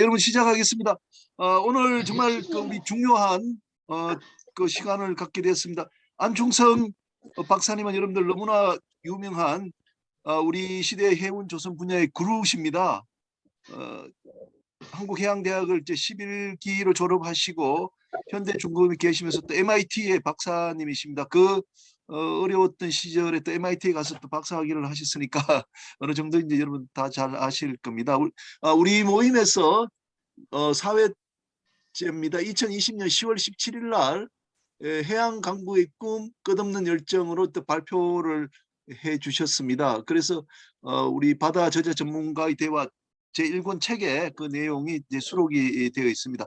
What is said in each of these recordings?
여러분 시작하겠습니다. 오늘 정말 우리 중요한 그 시간을 갖게 되었습니다. 안중성 박사님은 여러분들 너무나 유명한 우리 시대 해운 조선 분야의 그루십니다. 한국해양대학을 이제 11기로 졸업하시고 현대중공업에 계시면서 또 MIT의 박사님이십니다. 어려웠던 시절에 또 MIT에 가서 또 박사학위를 하셨으니까 어느 정도 이제 여러분 다 잘 아실 겁니다. 우리 모임에서 사회제입니다. 2020년 10월 17일 날 해양 강국의 꿈 끝없는 열정으로 또 발표를 해 주셨습니다. 그래서 우리 바다 저자 전문가의 대화 제1권 책에 그 내용이 이제 수록이 되어 있습니다.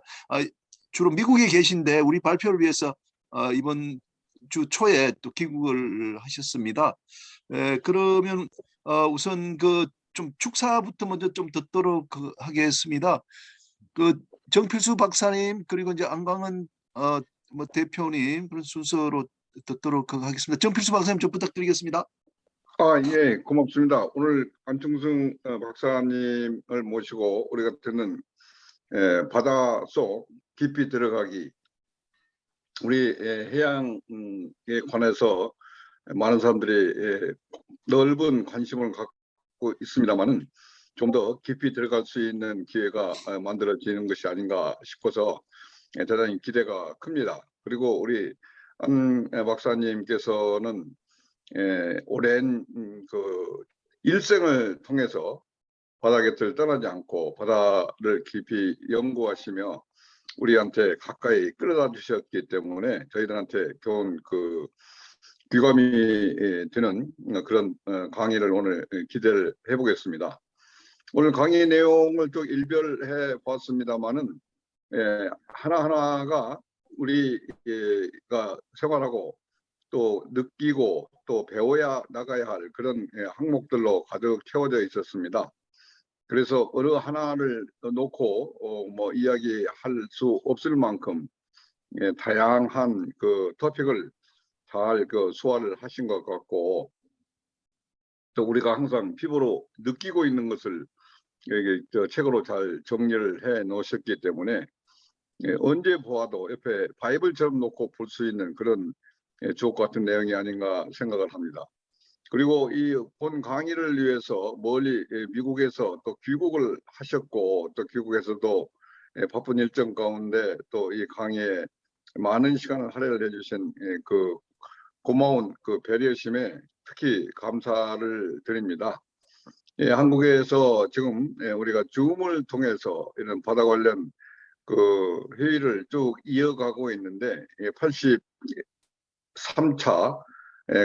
주로 미국에 계신데 우리 발표를 위해서 이번 주 초에 또 귀국을 하셨습니다. 그러면 우선 좀 축사부터 먼저 좀 듣도록 하겠습니다. 정필수 박사님 그리고 이제 안광은 대표님 그런 순서로 듣도록 하겠습니다. 정필수 박사님 좀 부탁드리겠습니다. 예, 고맙습니다. 오늘 안중성 박사님을 모시고 우리가 듣는 바다 속 깊이 들어가기, 우리 해양에 관해서 많은 사람들이 넓은 관심을 갖고 있습니다만은 좀 더 깊이 들어갈 수 있는 기회가 만들어지는 것이 아닌가 싶어서 대단히 기대가 큽니다. 그리고 우리 안 박사님께서는 오랜 그 일생을 통해서 바다 곁을 떠나지 않고 바다를 깊이 연구하시며 우리한테 가까이 끌어다 주셨기 때문에 저희들한테 좋은 귀감이 되는 그런 강의를 오늘 기대를 해보겠습니다. 오늘 강의 내용을 좀 일별해 봤습니다만은 하나하나가 우리가 생활하고 또 느끼고 또 배워야 나가야 할 그런 항목들로 가득 채워져 있었습니다. 그래서 어느 하나를 놓고 뭐 이야기할 수 없을 만큼 다양한 그 토픽을 잘 소화를 하신 것 같고, 또 우리가 항상 피부로 느끼고 있는 것을 책으로 잘 정리를 해 놓으셨기 때문에 언제 보아도 옆에 바이블처럼 놓고 볼 수 있는 그런 주옥 같은 내용이 아닌가 생각을 합니다. 그리고 이 본 강의를 위해서 멀리 미국에서 또 귀국을 하셨고, 또 귀국에서도 바쁜 일정 가운데 또 이 강의에 많은 시간을 할애를 해주신 그 고마운 그 배려심에 특히 감사를 드립니다. 한국에서 지금 우리가 줌을 통해서 이런 바다 관련 그 회의를 쭉 이어가고 있는데 83차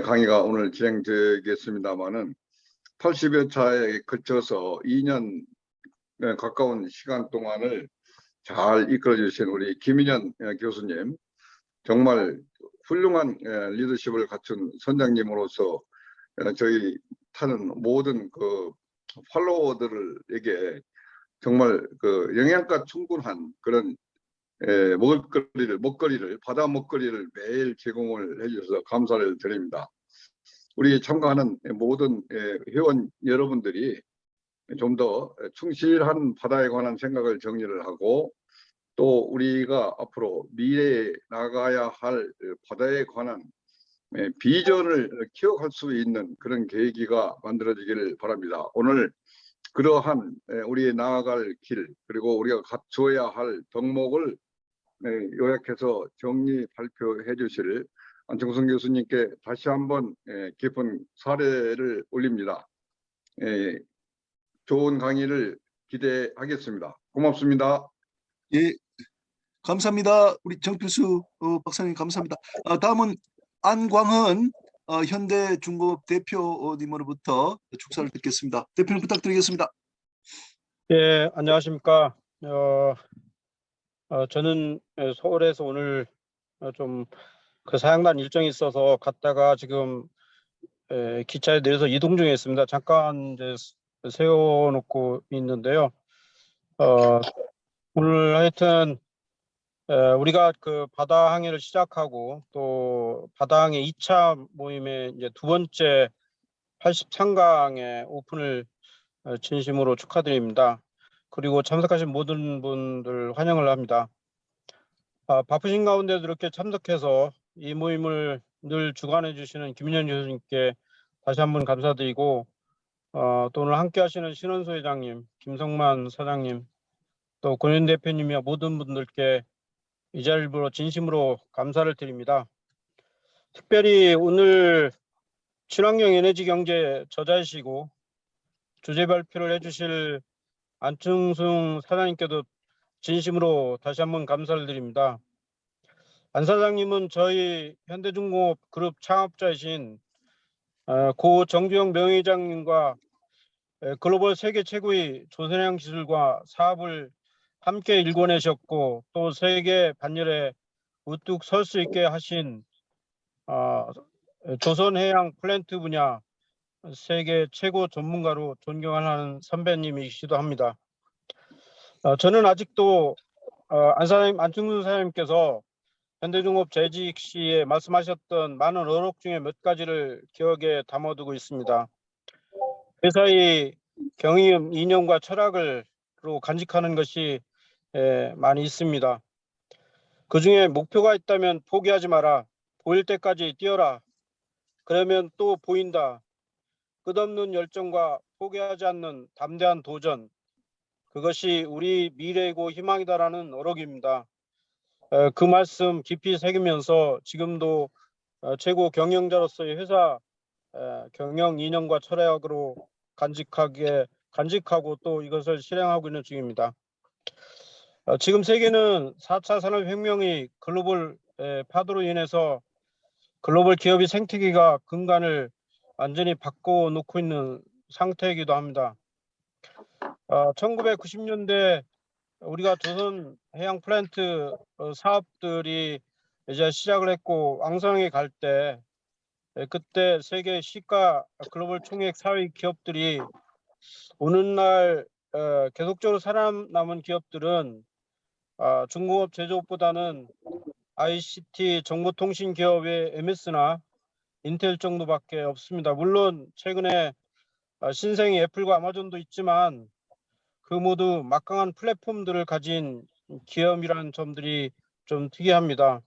강의가 오늘 진행되겠습니다만은 80여 차에 걸쳐서 2년 가까운 시간 동안을 잘 이끌어 주신 우리 김인현 교수님, 정말 훌륭한 리더십을 갖춘 선장님으로서 저희 타는 모든 그 팔로워들에게 정말 그 영양가 충분한 그런 먹거리를 바다 먹거리를 매일 제공을 해주셔서 감사를 드립니다. 우리 참가하는 모든 회원 여러분들이 좀 더 충실한 바다에 관한 생각을 정리를 하고, 또 우리가 앞으로 미래에 나가야 할 바다에 관한 비전을 기억할 수 있는 그런 계기가 만들어지기를 바랍니다. 오늘 그러한 우리의 나아갈 길, 그리고 우리가 갖춰야 할 덕목을 요약해서 정리 발표해 주실 안중성 교수님께 다시 한번 깊은 사례를 올립니다. 좋은 강의를 기대하겠습니다. 고맙습니다. 예, 감사합니다. 우리 정필수 박사님 감사합니다. 다음은 안광은 현대중공업 대표님으로부터 축사를 듣겠습니다. 대표님 부탁드리겠습니다. 예, 안녕하십니까. 저는 서울에서 오늘 좀 그 사양단 일정이 있어서 갔다가 지금 기차에 내려서 이동 중에 있습니다. 잠깐 이제 세워놓고 있는데요. 오늘 하여튼 우리가 그 바다 항해를 시작하고 또 바다 항해 2차 모임의 이제 두 번째 83강의 오픈을 진심으로 축하드립니다. 그리고 참석하신 모든 분들 환영을 합니다. 바쁘신 가운데도 이렇게 참석해서 이 모임을 늘 주관해 주시는 김인현 교수님께 다시 한번 감사드리고, 또 오늘 함께 하시는 신원수 회장님, 김성만 사장님, 또 권현 대표님이와 모든 분들께 이 자리를 빌어 진심으로 감사를 드립니다. 특별히 오늘 친환경 에너지 경제 저자이시고 주제 발표를 해주실 안충승 사장님께도 진심으로 다시 한번 감사를 드립니다. 안 사장님은 저희 현대중공업 그룹 창업자이신 고 정주영 명예회장님과 글로벌 세계 최고의 조선해양 기술과 사업을 함께 일궈내셨고, 또 세계 반열에 우뚝 설 수 있게 하신 조선해양 플랜트 분야 세계 최고 전문가로 존경하는 선배님이시기도 합니다. 저는 아직도 안충순 사장님께서 현대중공업 재직 시에 말씀하셨던 많은 어록 중에 몇 가지를 기억에 담아두고 있습니다. 회사의 경영 이념과 철학을 간직하는 것이 많이 있습니다. 그 중에 목표가 있다면 포기하지 마라. 보일 때까지 뛰어라. 그러면 또 보인다. 끝없는 열정과 포기하지 않는 담대한 도전. 그것이 우리 미래이고 희망이다라는 어록입니다. 그 말씀 깊이 새기면서 지금도 최고 경영자로서의 회사 경영 이념과 철학으로 간직하고 또 이것을 실행하고 있는 중입니다. 지금 세계는 4차 산업혁명의 글로벌 파도로 인해서 글로벌 기업의 생태계가 근간을 완전히 바꿔놓고 있는 상태이기도 합니다. 1990년대 우리가 조선 해양 플랜트 사업들이 이제 시작을 했고 왕성하게 갈 때, 그때 세계 시가 글로벌 총액 4위 기업들이 오늘날 계속적으로 살아남은 기업들은 중공업 제조업보다는 ICT 정보통신 기업의 MS나 인텔 정도밖에 없습니다. 물론 최근에 신생의 애플과 아마존도 있지만 그 모두 막강한 플랫폼들을 가진 기업이라는 점들이 좀 특이합니다.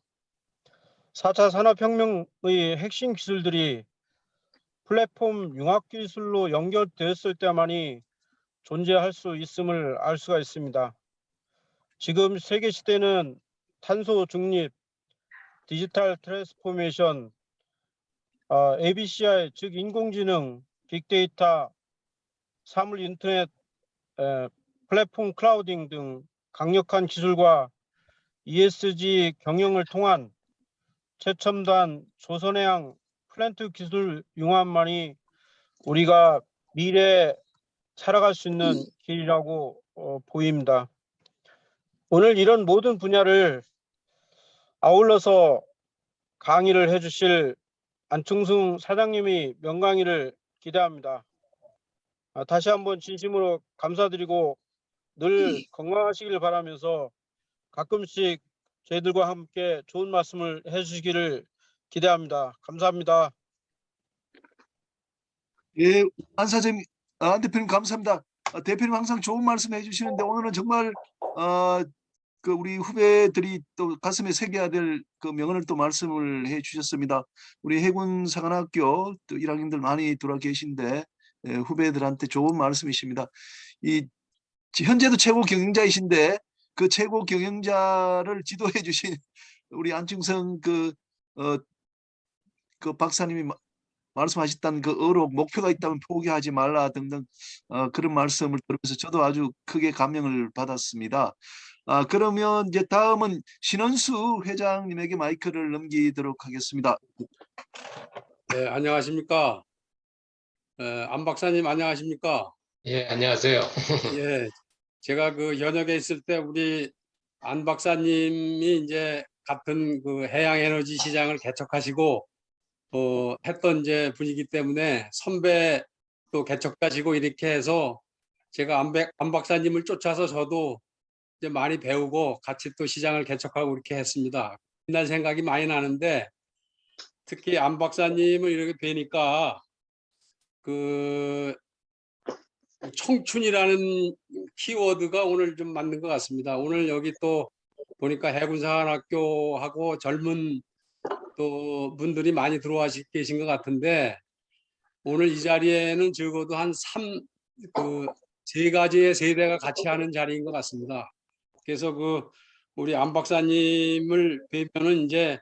4차 산업혁명의 핵심 기술들이 플랫폼 융합 기술로 연결되었을 때만이 존재할 수 있음을 알 수가 있습니다. 지금 세계 시대는 탄소 중립, 디지털 트랜스포메이션, ABCI 즉 인공지능, 빅데이터, 사물 인터넷, 플랫폼 클라우딩 등 강력한 기술과 ESG 경영을 통한 최첨단 조선해양 플랜트 기술 융합만이 우리가 미래에 살아갈 수 있는 길이라고 보입니다. 오늘 이런 모든 분야를 아울러서 강의를 해주실 안충승 사장님이 명강의를 기대합니다. 다시 한번 진심으로 감사드리고 늘 건강하시길 바라면서 가끔씩 저희들과 함께 좋은 말씀을 해주시기를 기대합니다. 감사합니다. 예, 안 사장님, 안 대표님 감사합니다. 대표님 항상 좋은 말씀 해주시는데 오늘은 정말 그 우리 후배들이 또 가슴에 새겨야 될 그 명언을 또 말씀을 해주셨습니다. 우리 해군 사관학교 또 1학년들 많이 들어와 계신데 후배들한테 좋은 말씀이십니다. 이 현재도 최고 경영자이신데 그 최고 경영자를 지도해 주신 우리 안충성 그 박사님이 말씀하셨던 그 어록 목표가 있다면 포기하지 말라 등등 그런 말씀을 들으면서 저도 아주 크게 감명을 받았습니다. 그러면 이제 다음은 신원수 회장님에게 마이크를 넘기도록 하겠습니다. 네, 안녕하십니까. 안 박사님 안녕하십니까. 예, 안녕하세요. 예, 제가 그 현역에 있을 때 우리 안 박사님이 이제 같은 그 해양 에너지 시장을 개척하시고 했던 이제 분위기 때문에 선배 또 개척하시고 이렇게 해서 제가 안 박사님을 쫓아서 저도 이제 많이 배우고 같이 또 시장을 개척하고 이렇게 했습니다. 옛날 생각이 많이 나는데 특히 안 박사님을 이렇게 뵈니까 그 청춘이라는 키워드가 오늘 좀 맞는 것 같습니다. 오늘 여기 또 보니까 해군사관학교하고 젊은 또 분들이 많이 들어와 계신 것 같은데 오늘 이 자리에는 적어도 한 세 가지의 세대가 같이 하는 자리인 것 같습니다. 그래서 우리 안 박사님을 뵈면은 이제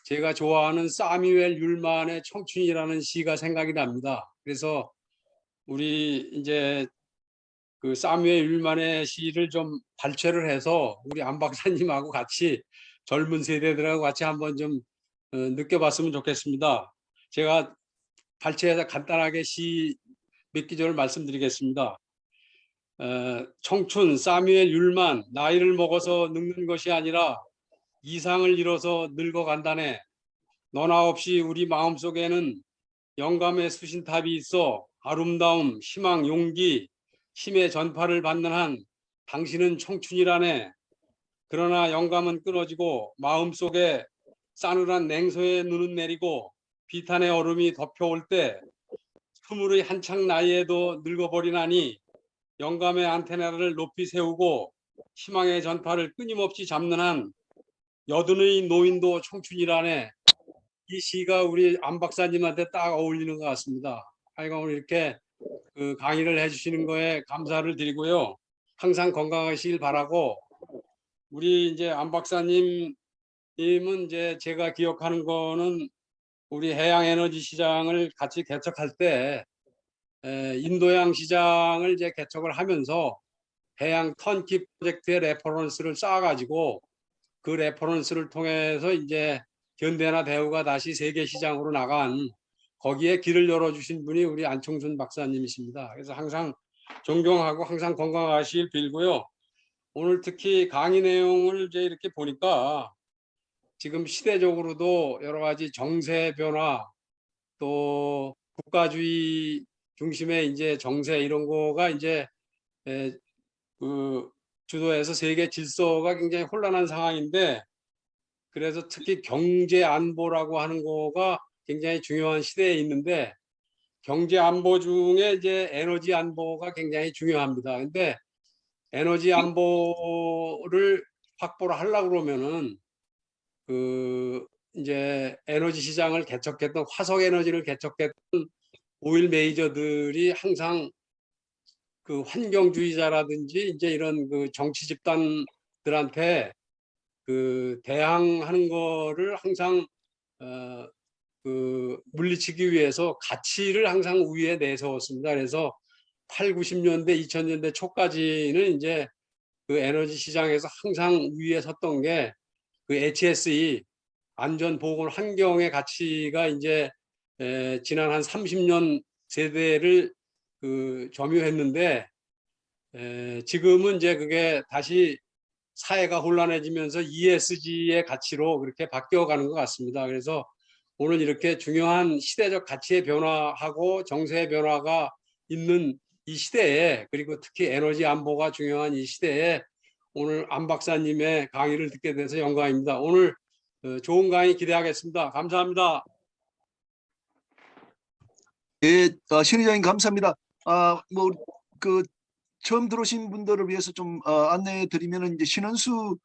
제가 좋아하는 사뮤엘 율만의 청춘이라는 시가 생각이 납니다. 그래서 우리 이제 사뮤엘 율만의 시를 좀 발췌를 해서 우리 안 박사님하고 같이 젊은 세대들하고 같이 한번 좀 느껴봤으면 좋겠습니다. 제가 발췌해서 간단하게 시 몇 기절을 말씀드리겠습니다. 청춘 사뮤엘 율만 나이를 먹어서 늙는 것이 아니라 이상을 잃어서 늙어간다네. 너나 없이 우리 마음속에는 영감의 수신탑이 있어 아름다움, 희망, 용기, 힘의 전파를 받는 한 당신은 청춘이라네. 그러나 영감은 끊어지고 마음속에 싸늘한 냉소의 눈은 내리고 비탄의 얼음이 덮여올 때 스물의 한창 나이에도 늙어버리나니 영감의 안테나를 높이 세우고 희망의 전파를 끊임없이 잡는 한 여든의 노인도 청춘이라네. 이 시가 우리 안 박사님한테 딱 어울리는 것 같습니다. 하여간 오늘 이렇게 강의를 해주시는 거에 감사를 드리고요. 항상 건강하시길 바라고 우리 이제 안 박사님은 이제 제가 기억하는 거는 우리 해양에너지 시장을 같이 개척할 때 인도양 시장을 이제 개척을 하면서 해양 턴키 프로젝트의 레퍼런스를 쌓아가지고 그 레퍼런스를 통해서 이제 현대나 대우가 다시 세계 시장으로 나간 거기에 길을 열어주신 분이 우리 안청순 박사님이십니다. 그래서 항상 존경하고 항상 건강하시길 빌고요. 오늘 특히 강의 내용을 이제 이렇게 보니까 지금 시대적으로도 여러 가지 정세 변화 또 국가주의 중심의 이제 정세 이런 거가 이제 주도해서 세계 질서가 굉장히 혼란한 상황인데 그래서 특히 경제 안보라고 하는 거가 굉장히 중요한 시대에 있는데 경제 안보 중에 이제 에너지 안보가 굉장히 중요합니다. 근데 에너지 안보를 확보를 하려고 그러면은 이제 에너지 시장을 개척했던 화석 에너지를 개척했던 오일 메이저들이 항상 환경주의자라든지 이제 이런 정치 집단들한테 대항하는 거를 항상 물리치기 위해서 가치를 항상 우위에 내세웠습니다. 그래서 8, 90년대, 2000년대 초까지는 이제 에너지 시장에서 항상 위에 섰던 게 HSE 안전 보건 환경의 가치가 이제 지난 한 30년 세대를 점유했는데 지금은 이제 그게 다시 사회가 혼란해지면서 ESG의 가치로 그렇게 바뀌어가는 것 같습니다. 그래서 오늘 이렇게 중요한 시대적 가치의 변화하고 정세의 변화가 있는 이 시대에 그리고 특히 에너지 안보가 중요한 이 시대에 오늘 안 박사님의 강의를 듣게 돼서 영광입니다. 오늘 좋은 강의 기대하겠습니다. 감사합니다. 예, 신 의장님 감사합니다. 처음 들어오신 분들을 위해서 좀 안내해 드리면은 이제 신원수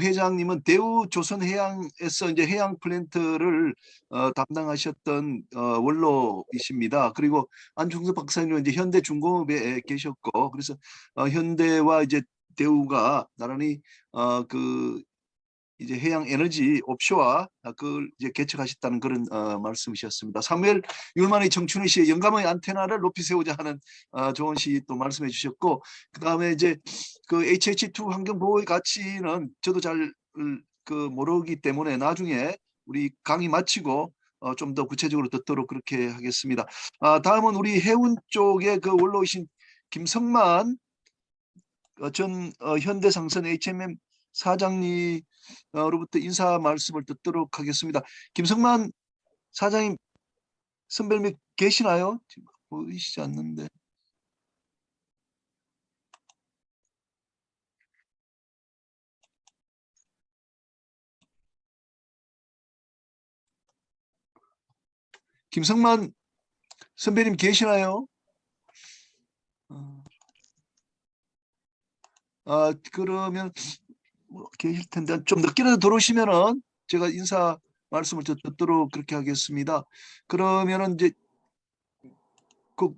회장님은 대우 조선해양에서 이제 해양 플랜트를 담당하셨던 원로이십니다. 그리고 안중수 박사님은 이제 현대중공업에 계셨고 그래서 현대와 이제 대우가 나란히 이제 해양 에너지 옵쇼와 그걸 이제 개척하셨다는 그런 말씀이셨습니다. 사무엘 율만의 청춘의 시에 영감의 안테나를 높이 세우자 하는 좋은 시 또 말씀해 주셨고 그다음에 이제 HH2 환경 보호의 가치는 저도 잘 모르기 때문에 나중에 우리 강의 마치고 좀 더 구체적으로 듣도록 그렇게 하겠습니다. 다음은 우리 해운 쪽에 원로이신 김성만 전 현대상선 HMM 사장님으로부터 인사 말씀을 듣도록 하겠습니다. 김성만 사장님 선배님 계시나요? 지금 보이시지 않는데. 김성만 선배님 계시나요? 그러면 뭐 계실 텐데 좀 늦게라도 들어오시면은 제가 인사 말씀을 좀 듣도록 그렇게 하겠습니다. 그러면은 이제 그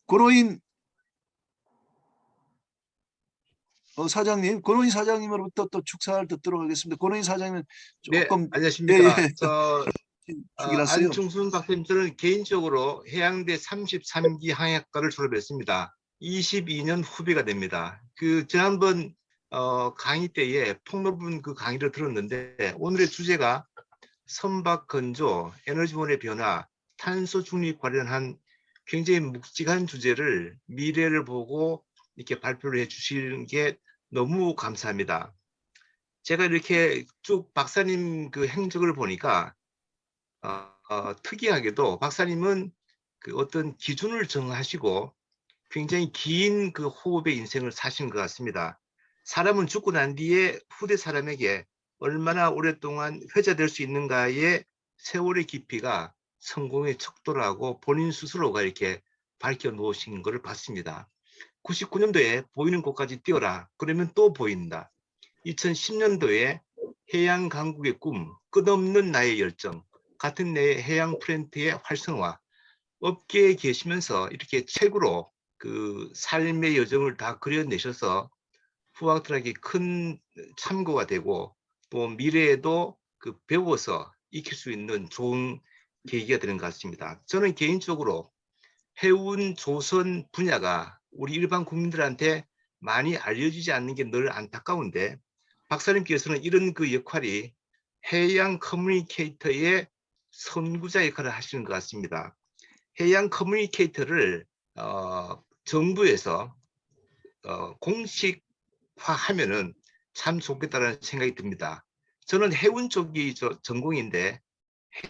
권호인 사장님, 권호인 사장님으로부터 또 축사를 듣도록 하겠습니다. 권호인 사장님은 네, 조금 안녕하십니까. 예, 예. 안충순 박사님, 저는 개인적으로 해양대 33기 항해학과를 졸업했습니다. 22년 후배가 됩니다. 지난번 강의 때에 폭넓은 그 강의를 들었는데 오늘의 주제가 선박 건조, 에너지원의 변화, 탄소 중립 관련한 굉장히 묵직한 주제를 미래를 보고 이렇게 발표를 해 주시는 게 너무 감사합니다. 제가 이렇게 쭉 박사님 그 행적을 보니까 특이하게도 박사님은 그 어떤 기준을 정하시고 굉장히 긴 그 호흡의 인생을 사신 것 같습니다. 사람은 죽고 난 뒤에 후대 사람에게 얼마나 오랫동안 회자될 수 있는가의 세월의 깊이가 성공의 척도라고 본인 스스로가 이렇게 밝혀 놓으신 것을 봤습니다. 99년도에 보이는 곳까지 뛰어라. 그러면 또 보인다. 2010년도에 해양 강국의 꿈, 끝없는 나의 열정, 같은 내 해양 프렌트의 활성화, 업계에 계시면서 이렇게 책으로 그 삶의 여정을 다 그려내셔서 후학들에게 큰 참고가 되고 또 미래에도 그 배워서 익힐 수 있는 좋은 계기가 되는 것 같습니다. 저는 개인적으로 해운 조선 분야가 우리 일반 국민들한테 많이 알려지지 않는 게 늘 안타까운데 박사님께서는 이런 그 역할이 해양 커뮤니케이터의 선구자 역할을 하시는 것 같습니다. 해양 커뮤니케이터를 정부에서 공식화하면은 참 좋겠다는 생각이 듭니다. 저는 해운 쪽이 전공인데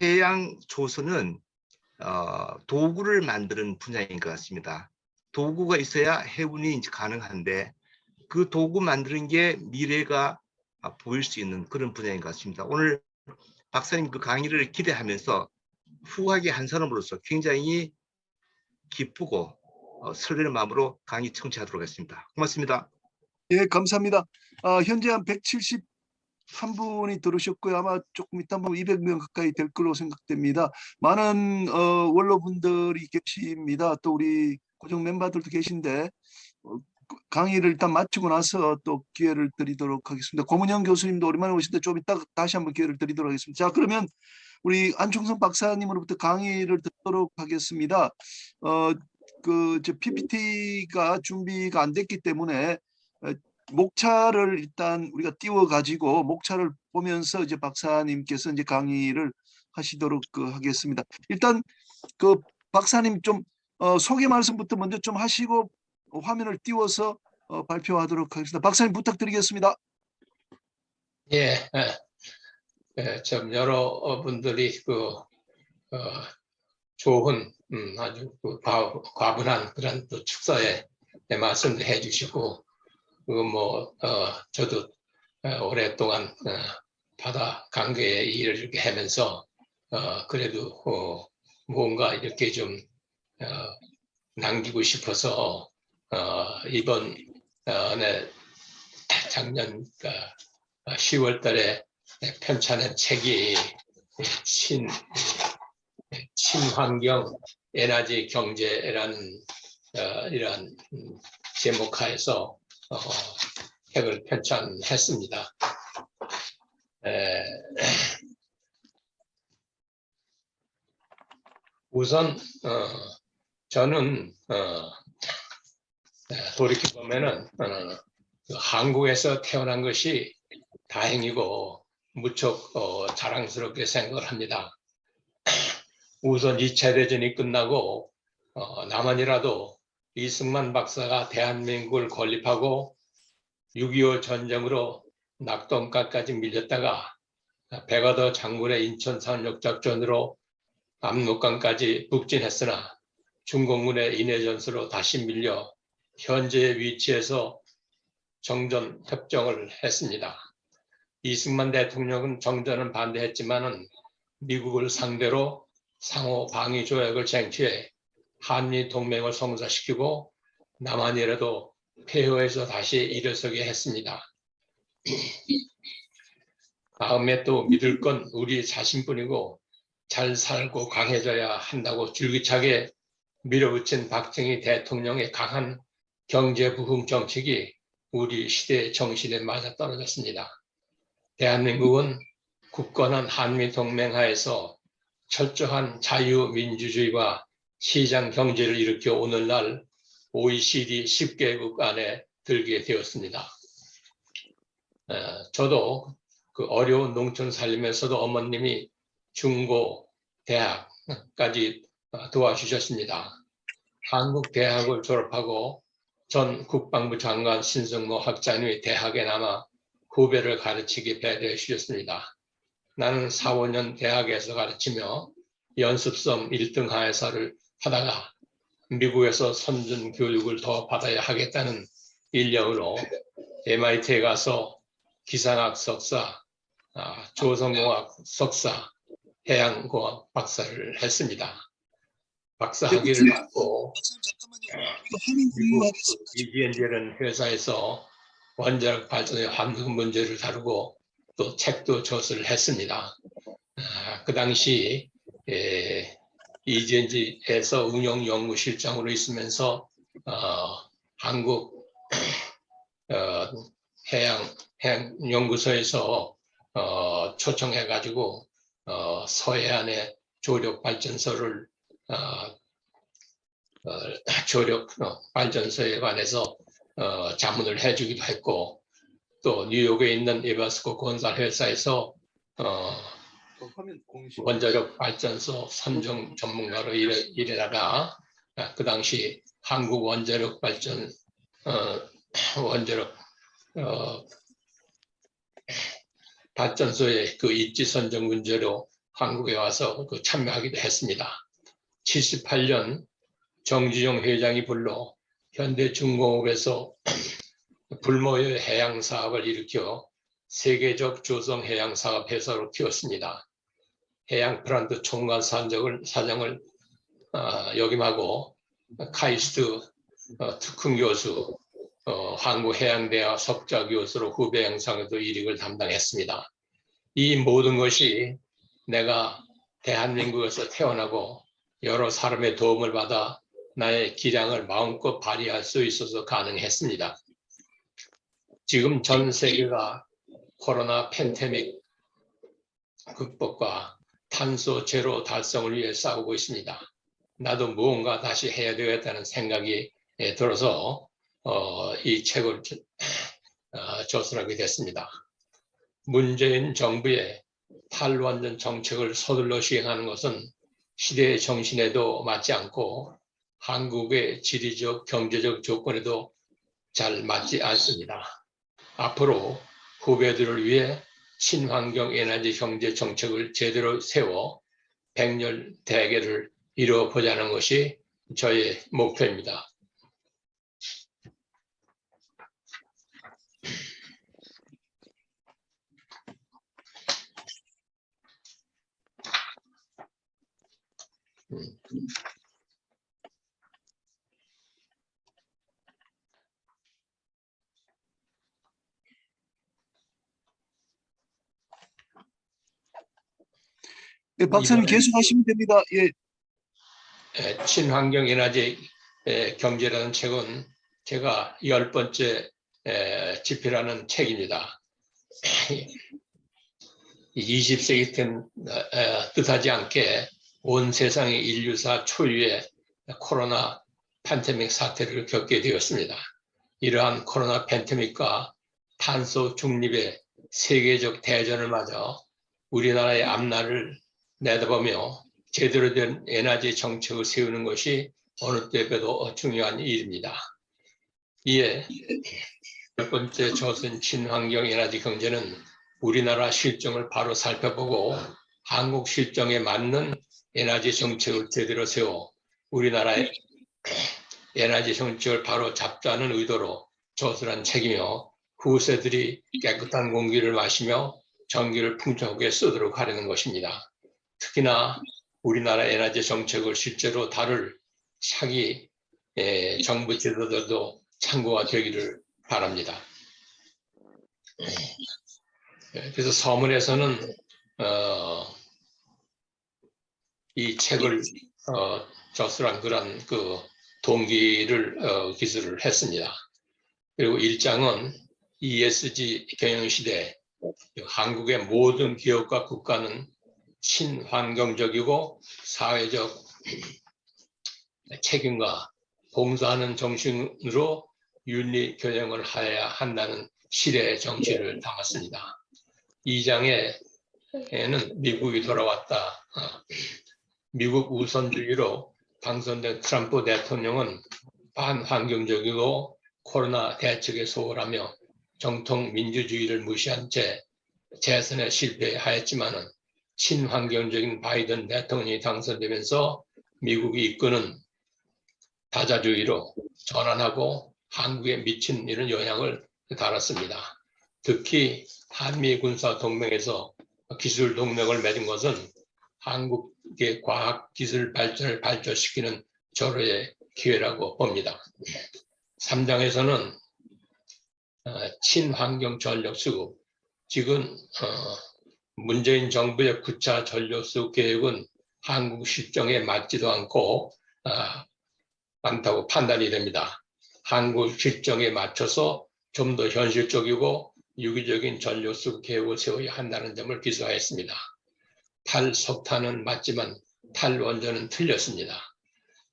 해양 조선은 도구를 만드는 분야인 것 같습니다. 도구가 있어야 해운이 가능한데 그 도구 만드는 게 미래가 보일 수 있는 그런 분야인 것 같습니다. 오늘 박사님 그 강의를 기대하면서 후학의 한 사람으로서 굉장히 기쁘고 설레는 마음으로 강의 청취하도록 하겠습니다. 고맙습니다. 예, 감사합니다. 현재 한 171분이 들으셨고요. 아마 조금 있다 보면 200명 가까이 될 걸로 생각됩니다. 많은 원로분들이 계십니다. 또 우리 고정 멤버들도 계신데 강의를 일단 마치고 나서 또 기회를 드리도록 하겠습니다. 고문영 교수님도 오랜만에 오신데 좀 이따 다시 한번 기회를 드리도록 하겠습니다. 자, 그러면 우리 안충선 박사님으로부터 강의를 듣도록 하겠습니다. PPT가 준비가 안 됐기 때문에 목차를 일단 우리가 띄워 가지고 목차를 보면서 이제 박사님께서 이제 강의를 하시도록 하겠습니다. 일단 그 박사님 좀 소개 말씀부터 먼저 좀 하시고 화면을 띄워서 발표하도록 하겠습니다. 박사님 부탁드리겠습니다. 예, 좀 여러분들이 좋은 아주 과분한 그런 또 축사에 말씀을 해주시고 저도 오랫동안 바다 관계에 일을 이렇게 하면서 그래도 뭔가 이렇게 좀 남기고 싶어서 이번 작년 10월 달에 편찬한 책이 친환경 에너지 경제라는 이러한 제목하에서 책을 편찬했습니다. 우선 저는 돌이켜보면은 한국에서 태어난 것이 다행이고 무척 자랑스럽게 생각을 합니다. 우선 2차 대전이 끝나고 나만이라도 이승만 박사가 대한민국을 건립하고 6.25 전쟁으로 낙동강까지 밀렸다가 백어더 장군의 인천 상륙작전으로 압록강까지 북진했으나 중공군의 인해전수로 다시 밀려 현재의 위치에서 정전 협정을 했습니다. 이승만 대통령은 정전은 반대했지만은 미국을 상대로 상호 방위 조약을 쟁취해 한미 동맹을 성사시키고 남한이라도 폐허에서 다시 일어서게 했습니다. 다음에 또 믿을 건 우리 자신뿐이고 잘 살고 강해져야 한다고 줄기차게 밀어붙인 박정희 대통령의 강한 경제 부흥 정책이 우리 시대의 정신에 맞아떨어졌습니다. 대한민국은 굳건한 한미동맹하에서 철저한 자유민주주의와 시장 경제를 일으켜 오늘날 OECD 10개국 안에 들게 되었습니다. 저도 그 어려운 농촌 살림에서도 어머님이 중고, 대학까지 도와주셨습니다. 한국 대학을 졸업하고 전 국방부 장관 신승모 학장님이 대학에 남아 후배를 가르치게 배려해 주셨습니다. 나는 4, 5년 대학에서 가르치며 연습생 1등 하회사를 하다가 미국에서 선전 교육을 더 받아야 하겠다는 일념으로 MIT에 가서 기상학 석사, 조성공학 석사, 해양공학 박사를 했습니다. 박사 학위를 받고 미국 EGN라는 회사에서 원자력 발전의 환경 문제를 다루고 또 책도 저서를 했습니다. 그 당시 EGN에서 운영연구실장으로 있으면서 한국 해양연구소에서 초청해가지고 서해안의 조력 발전소를 조력 발전소에 관해서 자문을 해주기도 했고 또 뉴욕에 있는 에바스코 건설 회사에서 원자력 발전소 선정 전문가로 일하다가 그 당시 한국 원자력 발전 발전소의 그 입지 선정 문제로 한국에 와서 참여하기도 했습니다. 78년 정주영 회장이 불러 현대중공업에서 불모의 해양 사업을 일으켜 세계적 조성 해양 사업 회사로 키웠습니다. 해양 플란트 총괄 사장을 역임하고 카이스트 특훈 교수, 한국해양대학 석좌 교수로 후배 양성에도 이력을 담당했습니다. 이 모든 것이 내가 대한민국에서 태어나고 여러 사람의 도움을 받아 나의 기량을 마음껏 발휘할 수 있어서 가능했습니다. 지금 전 세계가 코로나 팬데믹 극복과 탄소 제로 달성을 위해 싸우고 있습니다. 나도 무언가 다시 해야 되겠다는 생각이 들어서 이 책을 저술하게 됐습니다. 문재인 정부의 탈원전 정책을 서둘러 시행하는 것은 시대의 정신에도 맞지 않고 한국의 지리적, 경제적 조건에도 잘 맞지 않습니다. 앞으로 후배들을 위해 친환경 에너지 경제 정책을 제대로 세워 백년 대계를 이루어 보자는 것이 저의 목표입니다. 네, 박사님 계속하시면 됩니다. 예. 친환경 에너지 경제라는 책은 제가 10번째 집필하는 책입니다. 20세기 땐 뜻하지 않게 온 세상이 인류사 초유의 코로나 팬데믹 사태를 겪게 되었습니다. 이러한 코로나 팬데믹과 탄소 중립의 세계적 대전을 맞아 우리나라의 앞날을 내다보며 제대로 된 에너지 정책을 세우는 것이 어느 때보다 중요한 일입니다. 이에 10번째 저선 친환경 에너지 경제는 우리나라 실정을 바로 살펴보고 한국 실정에 맞는 에너지 정책을 제대로 세워 우리나라의 에너지 정책을 바로 잡자는 의도로 저술한 책이며 후세들이 깨끗한 공기를 마시며 전기를 풍족하게 쓰도록 하려는 것입니다. 특히나 우리나라 에너지 정책을 실제로 다룰 차기 정부 지도자들도 참고가 되기를 바랍니다. 그래서 서문에서는 이 책을 저술한 그런 그 동기를 기술을 했습니다. 그리고 1장은 ESG 경영시대 한국의 모든 기업과 국가는 친환경적이고 사회적 책임과 봉사하는 정신으로 윤리 경영을 해야 한다는 시대의 정치를 담았습니다. 2장에는 미국이 돌아왔다. 미국 우선주의로 당선된 트럼프 대통령은 반환경적이고 코로나 대책에 소홀하며 정통 민주주의를 무시한 채 재선에 실패하였지만은 친환경적인 바이든 대통령이 당선되면서 미국이 이끄는 다자주의로 전환하고 한국에 미친 이런 영향을 달았습니다. 특히 한미 군사 동맹에서 기술 동맹을 맺은 것은 한국의 과학 기술 발전을 발전시키는 절호의 기회라고 봅니다. 3장에서는 친환경 전력 수급, 지금 문재인 정부의 9차 전력 수급 계획은 한국 실정에 맞지도 않다고 판단이 됩니다. 한국 실정에 맞춰서 좀 더 현실적이고 유기적인 전력 수급 계획을 세워야 한다는 점을 기술하였습니다. 탈석탄은 맞지만 탈원전은 틀렸습니다.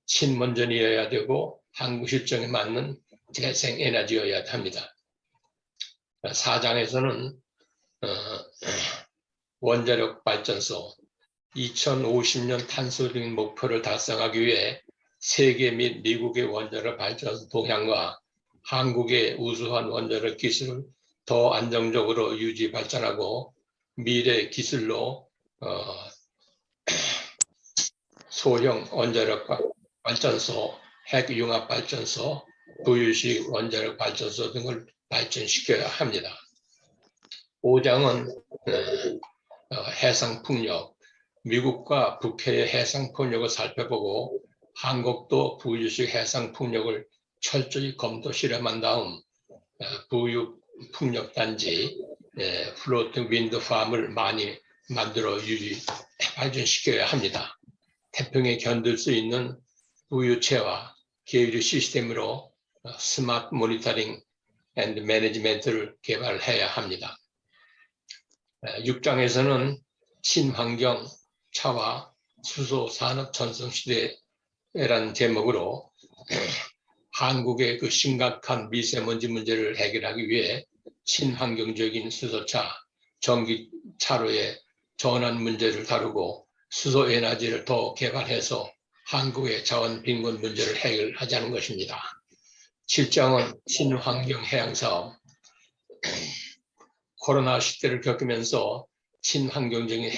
친원전이어야 되고 한국 실정에 맞는 재생에너지여야 합니다. 4장에서는 원자력 발전소 2050년 탄소중립 목표를 달성하기 위해 세계 및 미국의 원자력 발전소 동향과 한국의 우수한 원자력 기술을 더 안정적으로 유지 발전하고 미래 기술로 소형 원자력 발전소, 핵융합 발전소, 부유식 원자력 발전소 등을 발전시켜야 합니다. 5장은 해상풍력, 미국과 북해의 해상풍력을 살펴보고 한국도 부유식 해상풍력을 철저히 검토 실험한 다음 부유풍력단지, 플로팅 윈드 팜을 많이 만들어 발전시켜야 합니다. 태평에 견딜 수 있는 부유체와 계류 시스템으로 스마트 모니터링 앤드 매니지먼트를 개발해야 합니다. 6장에서는 친환경 차와 수소 산업 전성 시대라는 제목으로 한국의 그 심각한 미세먼지 문제를 해결하기 위해 친환경적인 수소차, 전기차로의 전환 문제를 다루고 수소 에너지를 더 개발해서 한국의 자원 빈곤 문제를 해결하자는 것입니다. 7장은 친환경 해양사업, 코로나 시대를 겪으면서 친환경적인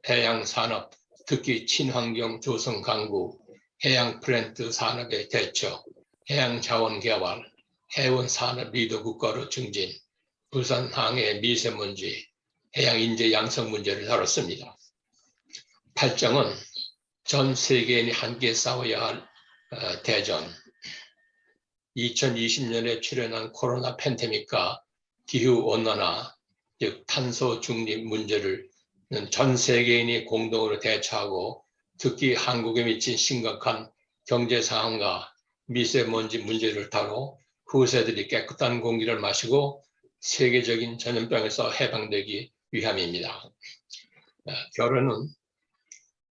해양산업, 특히 친환경 조성 강구, 해양 플랜트 산업의 대처, 해양자원 개발, 해운 산업 리더 국가로 증진, 부산항해 미세먼지, 해양 인재 양성 문제를 다뤘습니다. 8장은 전 세계인이 함께 싸워야 할 대전, 2020년에 출현한 코로나 팬데믹과 기후온난화, 즉 탄소 중립 문제를 전 세계인이 공동으로 대처하고 특히 한국에 미친 심각한 경제 상황과 미세먼지 문제를 다뤄 후세들이 깨끗한 공기를 마시고 세계적인 전염병에서 해방되기 위함입니다. 결론은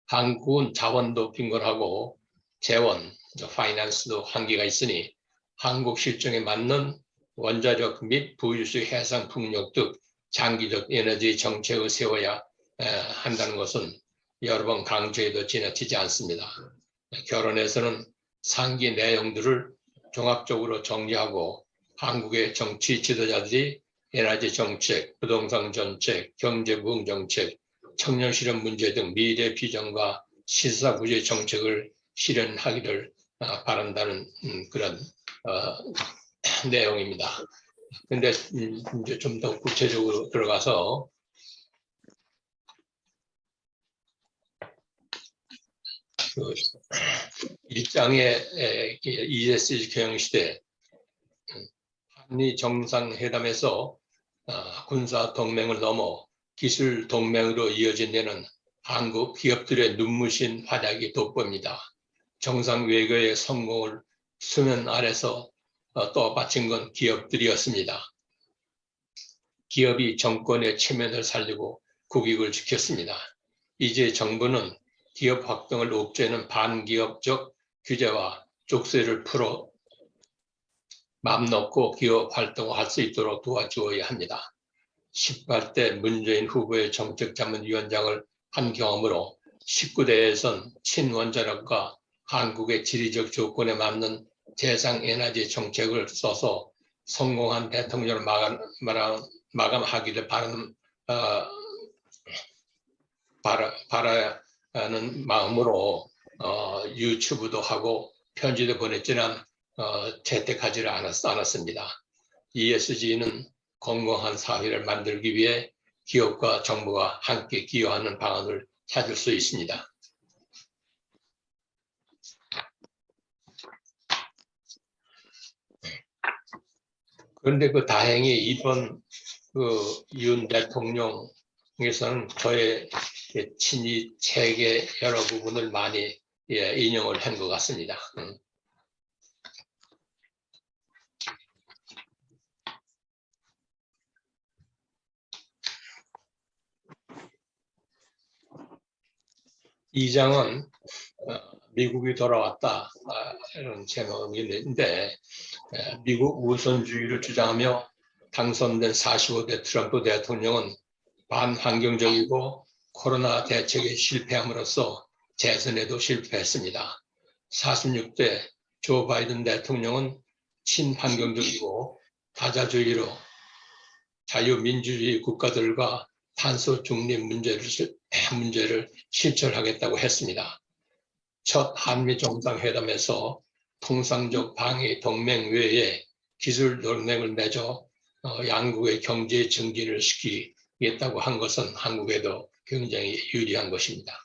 한국은 자원도 빈곤하고 재원, 파이낸스도 한계가 있으니 한국 실정에 맞는 원자력 및 부유식 해상 풍력 등 장기적 에너지 정책을 세워야 한다는 것은 여러 번 강조해도 지나치지 않습니다. 결론에서는 상기 내용들을 종합적으로 정리하고 한국의 정치 지도자들이 에너지 정책, 부동산 정책, 경제 부흥 정책, 청년 실업 문제 등 미래 비전과 시사구제 정책을 실현하기를 바란다는 그런 내용입니다. 근데 이제 좀 더 구체적으로 들어가서 그 1장의 ESG 경영시대 한미 정상회담에서 군사 동맹을 넘어 기술 동맹으로 이어진 데는 한국 기업들의 눈부신 활약이 돋보입니다. 정상 외교의 성공을 수면 아래서 떠받친 건 기업들이었습니다. 기업이 정권의 체면을 살리고 국익을 지켰습니다. 이제 정부는 기업 활동을 옥죄는 반기업적 규제와 족쇄를 풀어 맘 놓고 기업 활동을 할 수 있도록 도와주어야 합니다. 18대 문재인 후보의 정책자문위원장을 한 경험으로 19대에선 친원자력과 한국의 지리적 조건에 맞는 재생에너지 정책을 써서 성공한 대통령을 마감하기를 바라는 마음으로 유튜브도 하고 편지도 보냈지만 채택하지를 않았습니다. ESG는 건강한 사회를 만들기 위해 기업과 정부가 함께 기여하는 방안을 찾을 수 있습니다. 그런데 다행히 이번 윤 대통령에서는 저의 친히 책의 여러 부분을 많이 인용을 한 것 같습니다. 이 장은 미국이 돌아왔다 이런 제목이 있는데 미국 우선주의를 주장하며 당선된 45대 트럼프 대통령은 반환경적이고 코로나 대책에 실패함으로써 재선에도 실패했습니다. 46대 조 바이든 대통령은 친환경적이고 다자주의로 자유민주주의 국가들과 탄소 중립 문제를 실천하겠다고 했습니다. 첫 한미 정상회담에서 통상적 방위 동맹 외에 기술 동맹을 맺어 양국의 경제 증진을 시키겠다고 한 것은 한국에도 굉장히 유리한 것입니다.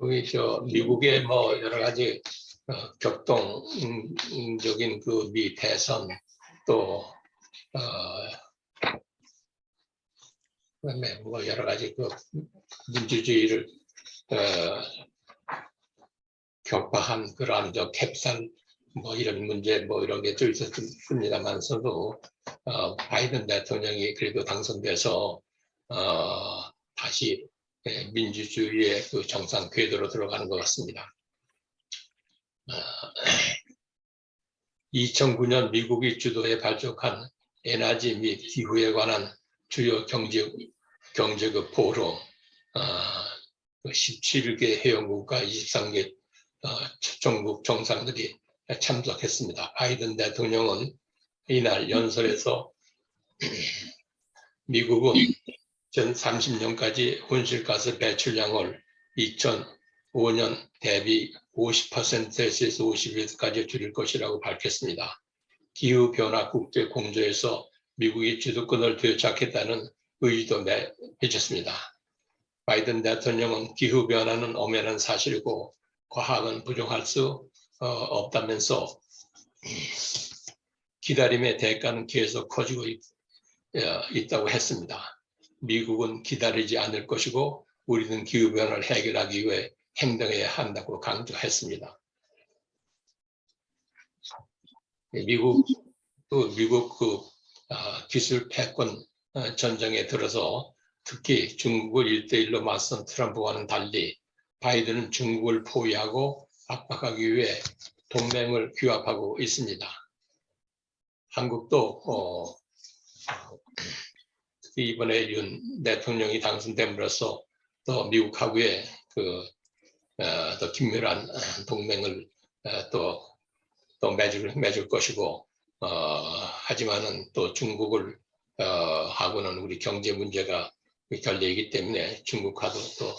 여기 미국의 여러 가지 격동적인 미 대선 또 그다음에 여러 가지 민주주의를 격파한 그러한 캡산 이런 문제 이런 게 좀 있었습니다만서도 바이든 대통령이 그래도 당선돼서 다시 민주주의의 정상 궤도로 들어가는 것 같습니다. 2009년 미국이 주도해 발족한 에너지 및 기후에 관한 주요 경제국 포럼 17개 회원국과 23개 초청국 정상들이 참석했습니다. 바이든 대통령은 이날 연설에서 미국은 2030년까지 온실가스 배출량을 2005년 대비 50%에서 51%까지 줄일 것이라고 밝혔습니다. 기후변화 국제 공조에서 미국이 주도권을 되찾겠다는 의지도 맺었습니다. 바이든 대통령은 기후변화는 엄연한 사실이고 과학은 부정할 수 없다면서 기다림의 대가는 계속 커지고 있다고 했습니다. 미국은 기다리지 않을 것이고 우리는 기후변화를 해결하기 위해 행동해야 한다고 강조했습니다. 미국 기술 패권 전쟁에 들어서 특히 중국을 1대1로 맞선 트럼프와는 달리 바이든은 중국을 포위하고 압박하기 위해 동맹을 규합하고 있습니다. 한국도 이번에 윤 대통령이 당선됨으로써 또 미국하고의 더 긴밀한 동맹을 또 맺을 것이고 하지만은 또 중국을 하고는 우리 경제 문제가 결례이기 때문에 중국과도 또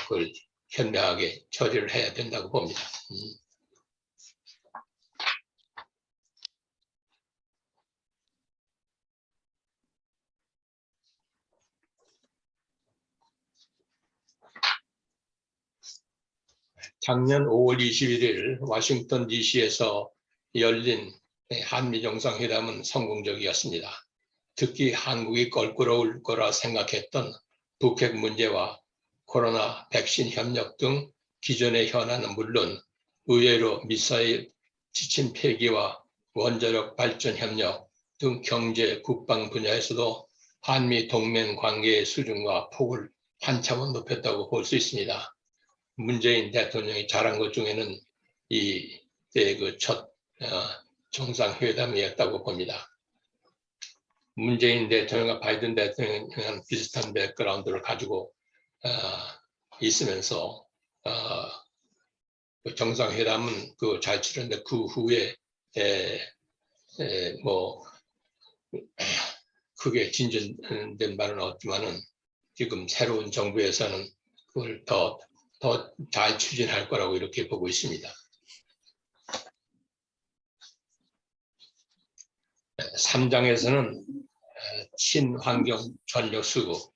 그걸 현명하게 처리를 해야 된다고 봅니다. 작년 5월 21일 워싱턴 DC에서 열린 한미 정상회담은 성공적이었습니다. 특히 한국이 껄끄러울 거라 생각했던 북핵 문제와 코로나 백신 협력 등 기존의 현안은 물론 의외로 미사일 지침 폐기와 원자력 발전 협력 등 경제 국방 분야에서도 한미 동맹 관계의 수준과 폭을 한 차원 높였다고 볼 수 있습니다. 문재인 대통령이 잘한 것 중에는 이때 그 첫 정상회담이었다고 봅니다. 문재인 대통령과 바이든 대통령은 비슷한 백그라운드를 가지고 있으면서 그 정상회담은 그 잘 치렀는데 그 후에 뭐 크게 진전된 바는 없지만은 지금 새로운 정부에서는 그걸 더 잘 추진할 거라고 이렇게 보고 있습니다. 3장에서는 친환경 전력 수급,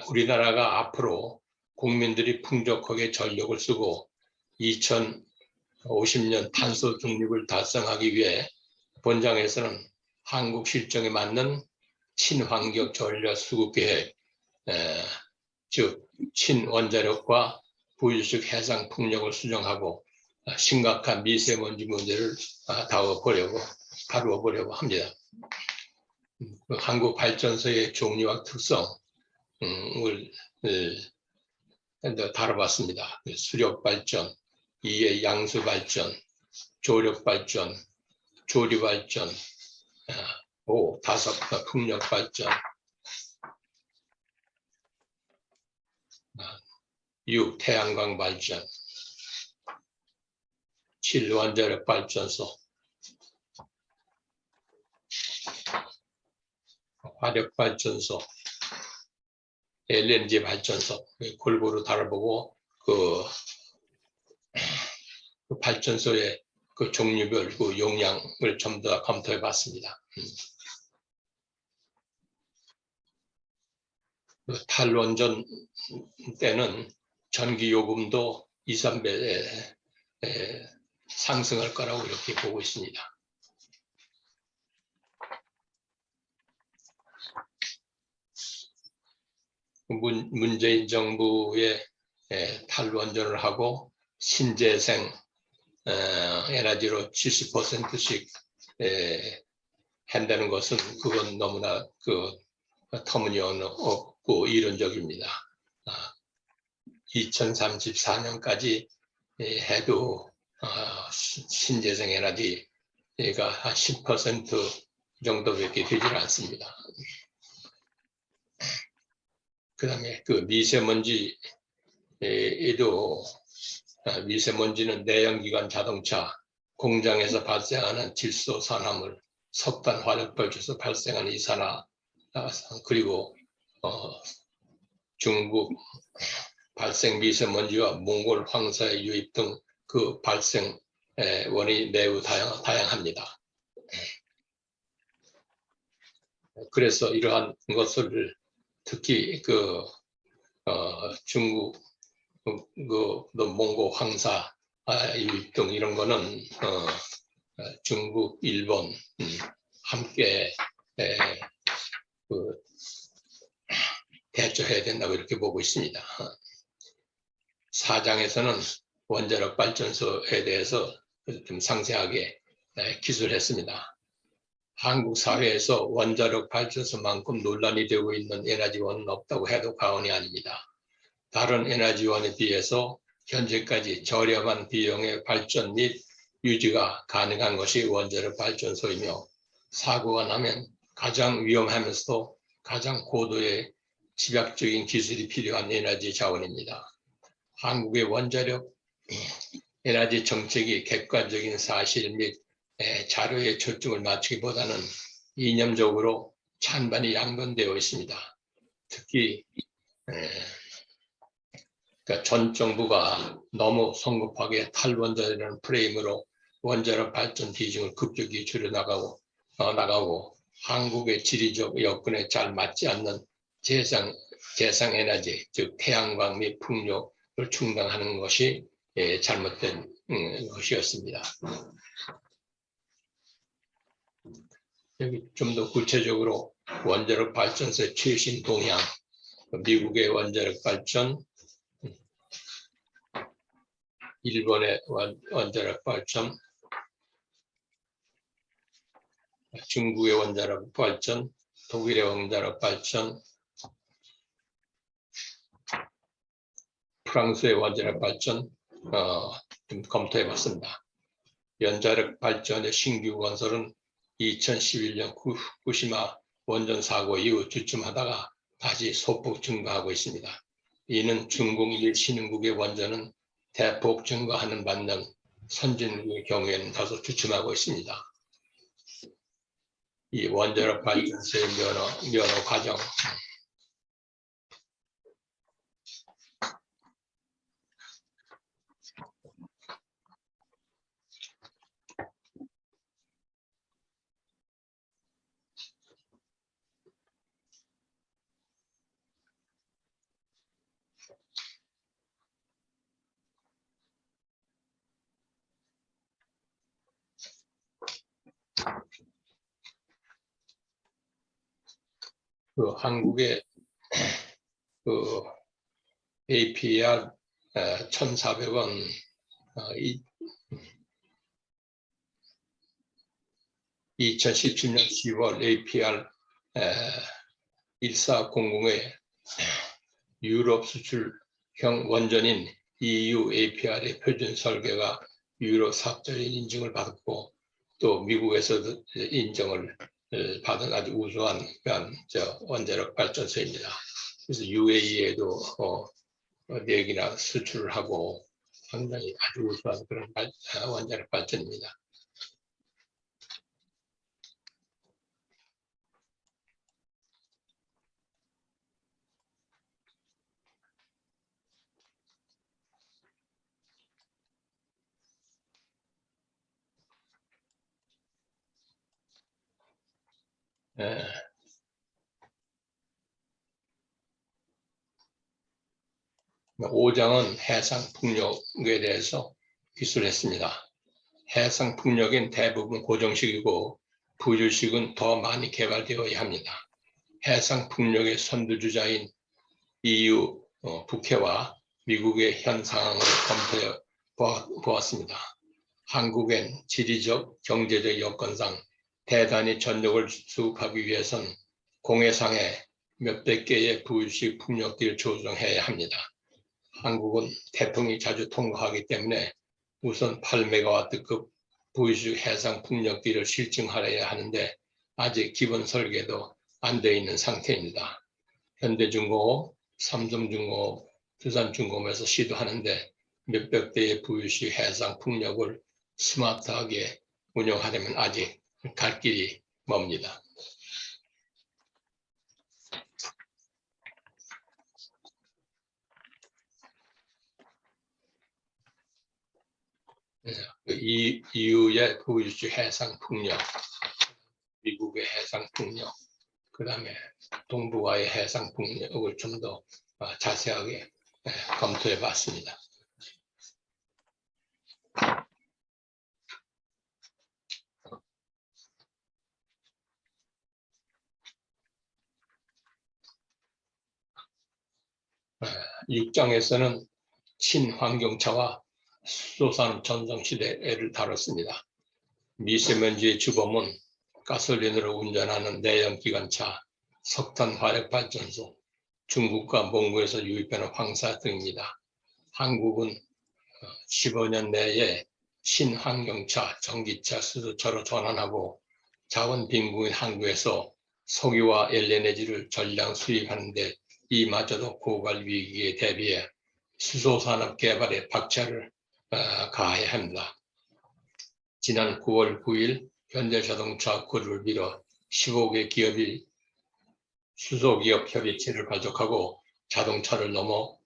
우리나라가 앞으로 국민들이 풍족하게 전력을 쓰고 2050년 탄소 중립을 달성하기 위해 본장에서는 한국 실정에 맞는 친환경 전력 수급 계획, 즉 친원자력과 부유식 해상 풍력을 수정하고 심각한 미세먼지 문제를 다루어보려고 합니다. 한국 발전소의 종류와 특성을 다뤄봤습니다. 수력 발전, 2의 양수 발전, 조력 발전, 조리 발전, 5, 5 풍력 발전, 6 태양광 발전, 7 원자력 발전소, 화력 발전소, LNG 발전소 골고루 다뤄보고 그 발전소의 그 종류별 그 용량을 좀 더 검토해봤습니다. 그 탈원전 때는 전기 요금도 2, 3배 상승할 거라고 이렇게 보고 있습니다. 문재인 정부의 탈원전을 하고 신재생 에너지로 70%씩 한다는 것은 그건 너무나 그 터무니없고 이론적입니다. 2034년까지 해도 신재생 에너지가 한 10% 정도밖에 되질 않습니다. 그 다음에 그 미세먼지는 내연기관 자동차, 공장에서 발생하는 질소 산화물, 석탄 화력 발전소 발생하는 이산화, 그리고 중국 발생 미세먼지와 몽골 황사의 유입 등 그 발생 원인이 매우 다양합니다. 그래서 이러한 것을 특히 중국 몽고 황사 유입 등 이런 거는 중국, 일본 함께 대처해야 된다고 이렇게 보고 있습니다. 4장에서는 원자력 발전소에 대해서 좀 상세하게 기술했습니다. 한국 사회에서 원자력 발전소만큼 논란이 되고 있는 에너지원은 없다고 해도 과언이 아닙니다. 다른 에너지원에 비해서 현재까지 저렴한 비용의 발전 및 유지가 가능한 것이 원자력 발전소이며 사고가 나면 가장 위험하면서도 가장 고도의 집약적인 기술이 필요한 에너지 자원입니다. 한국의 원자력 에너지 정책이 객관적인 사실 및 자료에 초점을 맞추기보다는 이념적으로 찬반이 양분되어 있습니다. 특히 그러니까 전 정부가 너무 성급하게 탈원전이라는 프레임으로 원자력 발전 비중을 급격히 줄여나가고 한국의 지리적 여건에 잘 맞지 않는 재생 에너지, 즉 태양광 및 풍력을 충당하는 것이 잘못된 것이었습니다. 여기 좀 더 구체적으로 원자력 발전소의 최신 동향, 미국의 원자력 발전, 일본의 원자력 발전, 중국의 원자력 발전, 독일의 원자력 발전, 프랑스의 원자력 발전 좀 검토해 봤습니다. 원자력 발전의 신규 건설은 2011년 후쿠시마 원전 사고 이후 주춤하다가 다시 소폭 증가하고 있습니다. 이는 중국 일 신흥국의 원전은 대폭 증가하는 반면 선진국의 경우에는 다소 주춤하고 있습니다. 이 원자력 발전소의 면허 과정, 한국의 APR 1,400원 2017년 10월 APR 1400의 유럽 수출형 원전인 EU APR의 표준 설계가 유럽 사업자의 인증을 받았고 또 미국에서도 인정을 받은 아주 우수한 원자력 발전소입니다. 그래서 UAE에도 4개나 수출을 하고 상당히 아주 우수한 그런 원자력 발전입니다. 예. 5장은 해상풍력에 대해서 기술했습니다. 해상풍력은 대부분 고정식이고 부유식은 더 많이 개발되어야 합니다. 해상풍력의 선두주자인 EU 북해와 미국의 현 상황을 검토해 보았습니다. 한국엔 지리적, 경제적 여건상 대단히 전력을 수급하기 위해선 공해상에 몇백 개의 부유식 풍력기를 조정해야 합니다. 한국은 태풍이 자주 통과하기 때문에 우선 8메가와트급 부유식 해상 풍력기를 실증하여야 하는데 아직 기본 설계도 안 되어 있는 상태입니다. 현대중공업, 삼성중공업, 두산중공업에서 시도하는데 몇백 대의 부유식 해상 풍력을 스마트하게 운영하려면 아직 갈 길이 멉니다. EU의 부유식 해상 풍력, 미국의 해상 풍력, 그 다음에 동북아의 해상 풍력을 좀 더 자세하게 검토해 봤습니다. 육장에서는 친환경차와 수소산업 전성시대를 다뤘습니다. 미세먼지의 주범은 가솔린으로 운전하는 내연기관차, 석탄화력발전소, 중국과 몽고에서 유입하는 황사 등입니다. 한국은 15년 내에 신환경차, 전기차, 수소차로 전환하고 자원 빈국인 한국에서 석유와 LNG를 전량 수입하는데 이마저도 고갈 위기에 대비해 수소산업 개발에 박차를 가해야 합니다. 지난 9월 9일 현대자동차 그룹을 비롯 15개 기업이 수소기업 협의체를 발족하고 자동차를 넘어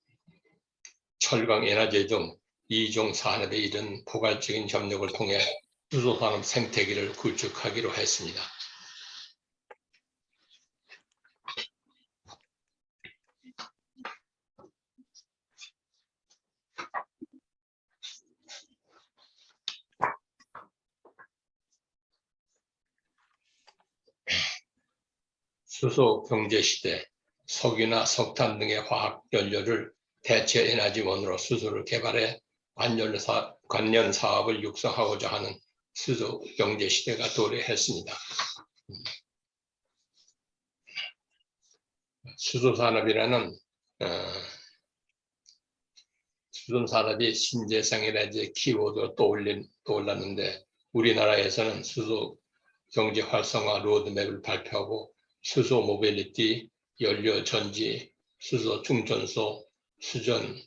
철강, 에너지 등 2종 산업에 이른 포괄적인 협력을 통해 수소산업 생태계를 구축하기로 했습니다. 수소 경제 시대, 석유나 석탄 등의 화학 연료를 대체 에너지원으로 수소를 개발해 관련 사업을 육성하고자 하는 수소 경제 시대가 도래했습니다. 수소 산업이라는 수소 산업이 신재생 에너지의 키워드가 떠올랐는데 우리나라에서는 수소 경제 활성화 로드맵을 발표하고 수소 모빌리티, 연료 전지, 수소 충전소, 수전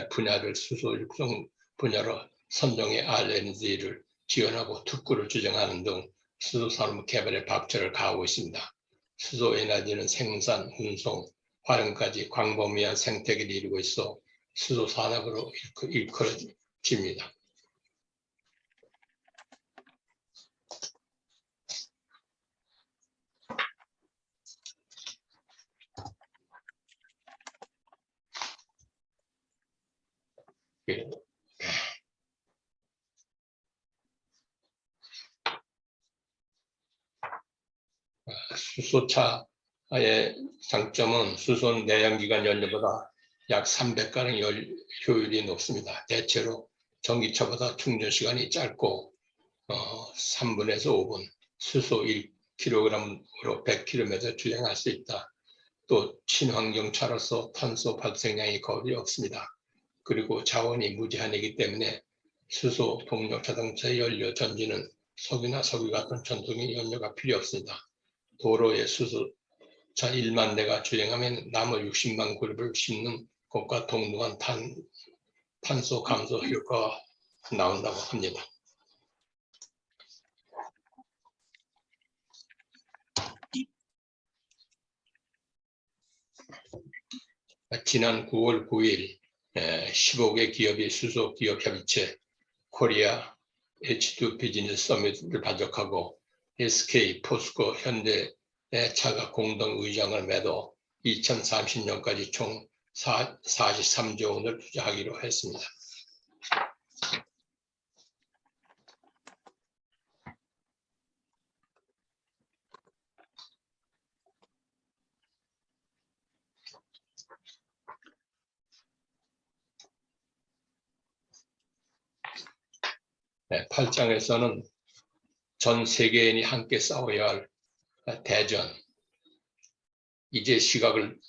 분야를 수소 육성 분야로 선정해 R&D를 지원하고 특구를 주정하는 등 수소 산업 개발에 박차를 가하고 있습니다. 수소 에너지는 생산, 운송, 활용까지 광범위한 생태계를 이루고 있어 수소 산업으로 일컬어집니다. 수소차의 장점은 수소 내연기관 연료보다 약 300가량 효율이 높습니다. 대체로 전기차보다 충전 시간이 짧고 3분에서 5분, 수소 1kg으로 100km 주행할 수 있다. 또 친환경차로서 탄소 발생량이 거의 없습니다. 그리고 자원이 무제한이기 때문에 수소 동력 자동차의 연료 전지는 석유나 석유 같은 전통의 연료가 필요 없습니다. 도로에 수소차 1만 대가 주행하면 나무 60만 그루를 심는 것과 동등한 탄소 감소 효과가 나온다고 합니다. 지난 9월 9일 15개 기업이 수소 기업 협의체 코리아 H2 비즈니스 서밋을 발족하고 SK, 포스코, 현대의 차가 공동 의장을 매도 2030년까지 총 43조 원을 투자하기로 했습니다. 네, 8장에서는 전 세계인이 함께 싸워야 할 대전, 이제 시각을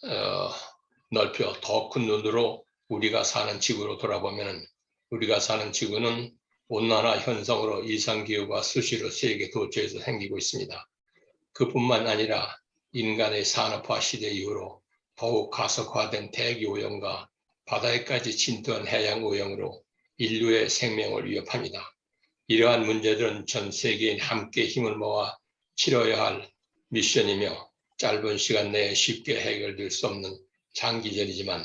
넓혀 더 큰 눈으로 우리가 사는 지구로 돌아보면 우리가 사는 지구는 온난화 현상으로 이상기후가 수시로 세계 도처에서 생기고 있습니다. 그뿐만 아니라 인간의 산업화 시대 이후로 더욱 가속화된 대기오염과 바다에까지 침투한 해양오염으로 인류의 생명을 위협합니다. 이러한 문제들은 전 세계인이 함께 힘을 모아 치러야 할 미션이며 짧은 시간 내에 쉽게 해결될 수 없는 장기전이지만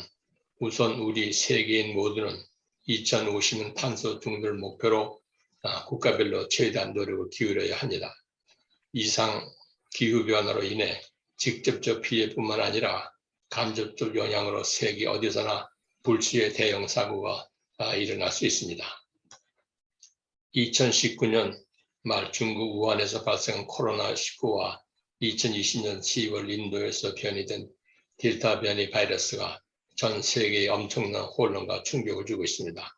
우선 우리 세계인 모두는 2050년 탄소 중립을 목표로 국가별로 최대한 노력을 기울여야 합니다. 이상 기후변화로 인해 직접적 피해뿐만 아니라 간접적 영향으로 세계 어디서나 불시의 대형 사고가 일어날 수 있습니다. 2019년 말 중국 우한에서 발생한 코로나19와 2020년 10월 인도에서 변이된 델타 변이 바이러스가 전 세계에 엄청난 혼란과 충격을 주고 있습니다.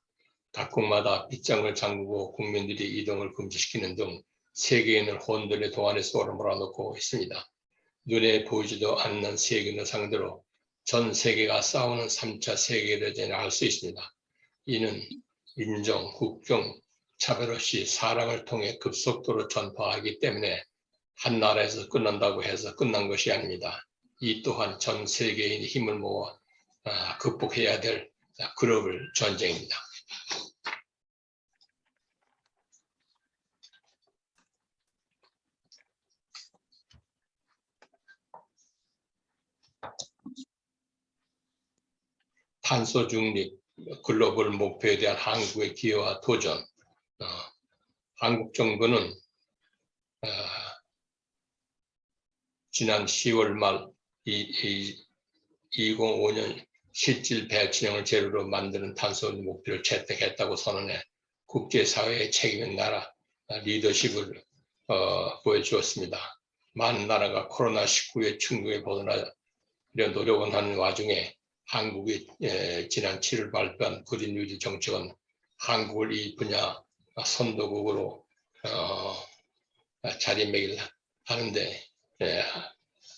각국마다 빗장을 잠그고 국민들이 이동을 금지시키는 등 세계인을 혼돈의 동안에 쏘아 몰아넣고 있습니다. 눈에 보이지도 않는 세계인을 상대로 전 세계가 싸우는 3차 세계대전을 할 수 있습니다. 이는 인종, 국경, 차별 없이 사랑을 통해 급속도로 전파하기 때문에 한 나라에서 끝난다고 해서 끝난 것이 아닙니다. 이 또한 전 세계인이 힘을 모아 극복해야 될 글로벌 전쟁입니다. 탄소 중립 글로벌 목표에 대한 한국의 기여와 도전. 한국 정부는 지난 10월 말 2005년 실질 배출량을 제로로 만드는 탄소 목표를 채택했다고 선언해 국제사회의 책임 있는 나라 리더십을 보여주었습니다. 많은 나라가 코로나19의 충격에 벗어나려 노력은 하는 와중에 한국이 지난 7월 발표한 그린 뉴딜 정책은 한국을 이 분야 선도국으로 자리매김을 하는데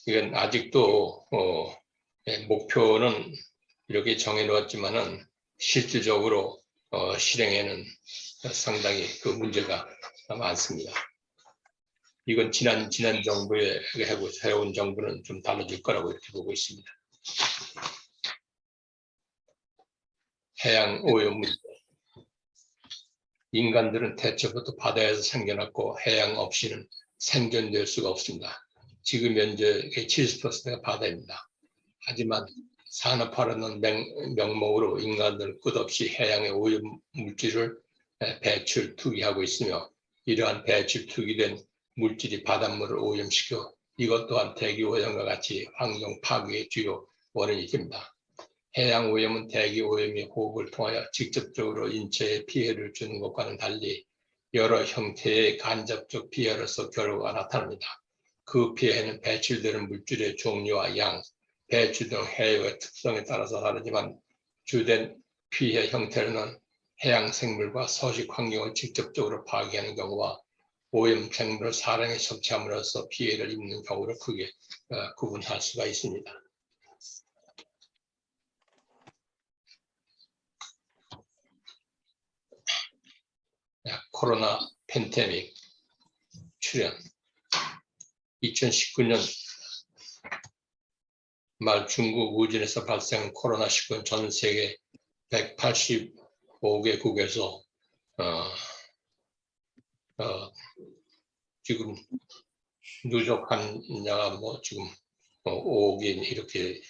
이건 아직도 목표는 이렇게 정해놓았지만은 실질적으로 실행에는 상당히 그 문제가 많습니다. 이건 지난 정부에 하고 새로운 정부는 좀 달라질 거라고 이렇게 보고 있습니다. 해양 오염 문제. 인간들은 태초부터 바다에서 생겨났고 해양 없이는 생존될 수가 없습니다. 지금 현재 70%가 바다입니다. 하지만 산업화라는 명목으로 인간들은 끝없이 해양의 오염 물질을 배출, 투기하고 있으며 이러한 배출, 투기된 물질이 바닷물을 오염시켜 이것 또한 대기 오염과 같이 환경 파괴의 주요 원인이 됩니다. 해양 오염은 대기 오염이 호흡을 통하여 직접적으로 인체에 피해를 주는 것과는 달리 여러 형태의 간접적 피해로서 결과가 나타납니다. 그 피해는 배출되는 물질의 종류와 양, 배출된 해역의 특성에 따라서 다르지만 주된 피해 형태는 해양 생물과 서식 환경을 직접적으로 파괴하는 경우와 오염 생물을 사람에 섭취함으로써 피해를 입는 경우를 크게 구분할 수가 있습니다. 코로나 팬데믹 출현 2019년 말 중국 우진에서 발생한 코로나19는 전 세계 185개국에서 지금 누적 환자가 뭐 지금 5억인 이렇게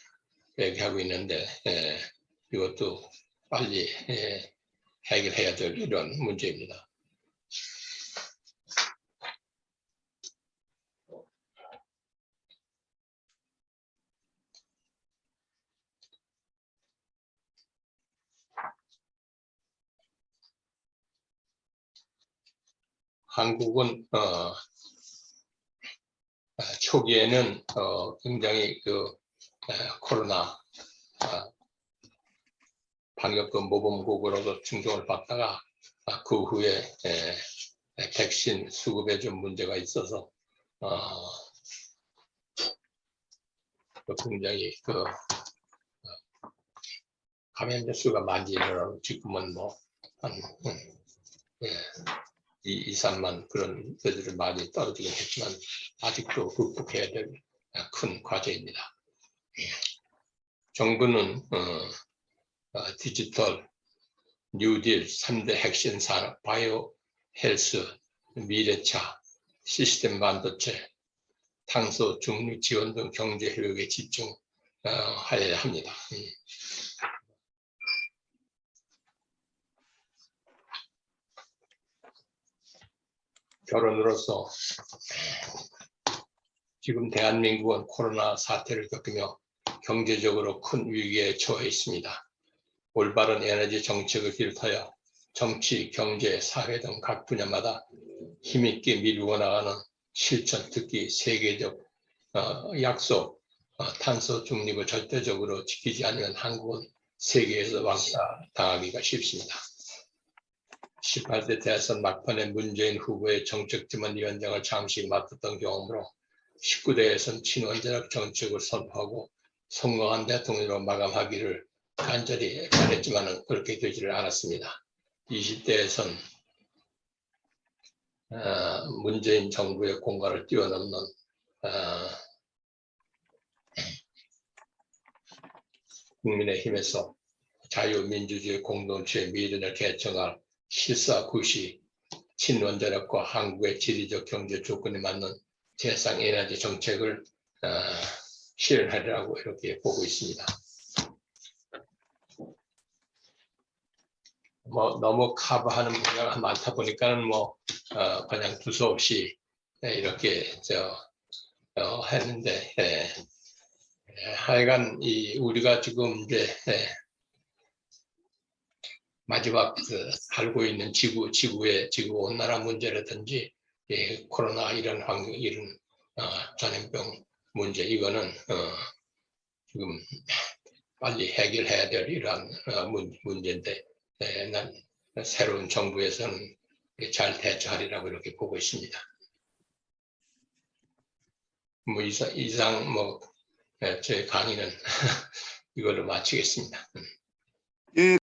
얘기하고 있는데 이것도 빨리 해결해야 될 이런 문제입니다. 한국은 초기에는 굉장히 그 코로나 방역금 모범국으로도 충성을 받다가 그 후에 백신 수급에 좀 문제가 있어서 굉장히 그 감염자 수가 많이 일어나고 지금은 뭐한 2, 3만 그런 데들은 많이 떨어지긴 했지만 아직도 극복해야 될 큰 과제입니다. 정부는 디지털, 뉴딜, 3대 핵심 산업, 바이오 헬스, 미래차, 시스템 반도체, 탄소 중립 지원 등 경제 효력에 집중하여야 합니다. 결론으로서 지금 대한민국은 코로나 사태를 겪으며 경제적으로 큰 위기에 처해 있습니다. 올바른 에너지 정책을 비롯하여 정치, 경제, 사회 등 각 분야마다 힘있게 밀고 나가는 실천, 특히 세계적 약속, 탄소 중립을 절대적으로 지키지 않으면 한국은 세계에서 왕따당하기가 쉽습니다. 18대 대선 막판에 문재인 후보의 정책지원위원장을 잠시 맡았던 경험으로 19대에선 친원자적 정책을 선포하고 성공한 대통령으로 마감하기를 간절히 바랬지만 그렇게 되지를 않았습니다. 20대에선 문재인 정부의 공간을 뛰어넘는 국민의힘에서 자유민주주의 공동체의 미래를 개척할 실사구시 친원자력과 한국의 지리적 경제 조건에 맞는 재생 에너지 정책을 실현하리라고 이렇게 보고 있습니다. 너무 커버하는 분야가 많다 보니까는 그냥 두서없이 이렇게 했는데 하여간 우리가 지금 이제 마지막 살고 있는 지구 온난화 문제라든지 코로나 이런 전염병 문제 이거는 지금 빨리 해결해야 될 이러한 문제인데 난 새로운 정부에서는 잘 대처하리라고 이렇게 보고 있습니다. 뭐 이상 뭐 제 강의는 이걸로 마치겠습니다. 예,